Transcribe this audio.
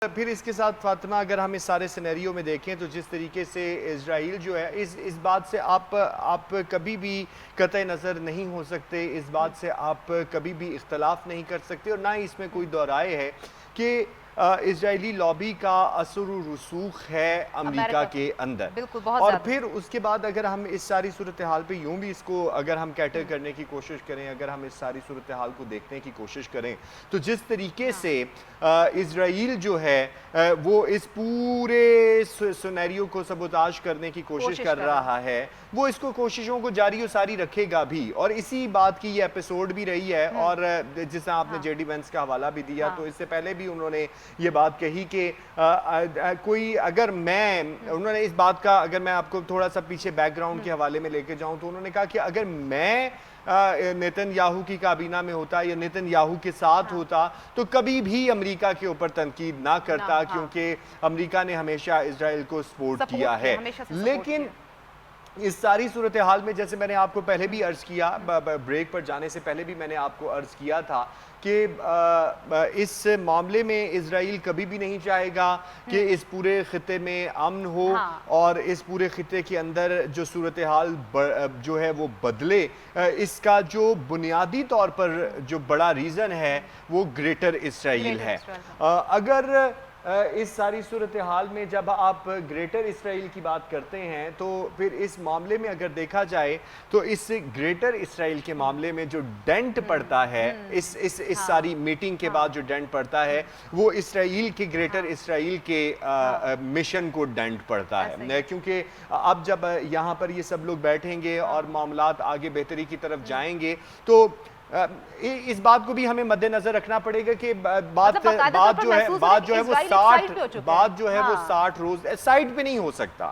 फिर इसके साथ फातिमा, अगर हम इस सारे सिनेरियो में देखें तो जिस तरीके से इजराइल जो है इस बात से आप कभी भी कतई नज़र नहीं हो सकते, इस बात से आप कभी भी इख्तलाफ नहीं कर सकते और ना ही इसमें कोई दोहराए है कि इजरायली लॉबी का असर रसूख है अमेरिका के अंदर। बिल्कुल, बहुत और ज़्यादा। फिर उसके बाद अगर हम इस सारी सूरत हाल पे यूं भी इसको अगर हम कैटर करने की कोशिश करें, अगर हम इस सारी सूरत हाल को देखने की कोशिश करें तो जिस तरीके से इजराइल जो है वो इस पूरे सिनेरियो को सबोताज करने की कोशिश कर रहा है, वो इसको कोशिशों को जारी और सारी रखेगा भी। और इसी बात की ये एपिसोड भी रही है और जिससे आपने जेडी वेंस का हवाला भी दिया, तो इससे पहले भी उन्होंने ये बात कही कि कोई अगर उन्होंने इस बात का, अगर मैं आपको थोड़ा सा पीछे बैकग्राउंड के हवाले में लेके जाऊं तो उन्होंने कहा कि अगर मैं नेतन्याहू की काबीना में होता या नेतन्याहू के साथ होता तो कभी भी अमेरिका के ऊपर तनकीद ना करता, क्योंकि अमेरिका ने हमेशा इजराइल को सपोर्ट किया है। लेकिन इस सारी सूरत हाल में, जैसे मैंने आपको पहले भी अर्ज किया, ब्रेक पर जाने से पहले भी मैंने आपको अर्ज किया था कि इस मामले में इजराइल कभी भी नहीं चाहेगा कि इस पूरे खिते में अमन हो और इस पूरे खिते के अंदर जो सूरत हाल जो है वो बदले। इसका जो बुनियादी तौर पर जो बड़ा रीज़न है वो ग्रेटर इसराइल है। अगर इस सारी सूरत हाल में जब आप ग्रेटर इसराइल की बात करते हैं तो फिर इस मामले में अगर देखा जाए तो इस ग्रेटर इसराइल के मामले में जो डेंट पड़ता है, इस सारी मीटिंग के बाद जो डेंट पड़ता है वो इसराइल के ग्रेटर इसराइल के मिशन को डेंट पड़ता है। क्योंकि अब जब यहाँ पर ये सब लोग बैठेंगे और मामलात आगे बेहतरी की तरफ जाएंगे तो इस बात को भी हमें मद्देनजर रखना पड़ेगा कि बात जो है वो 60 रोज साइड पे नहीं हो सकता।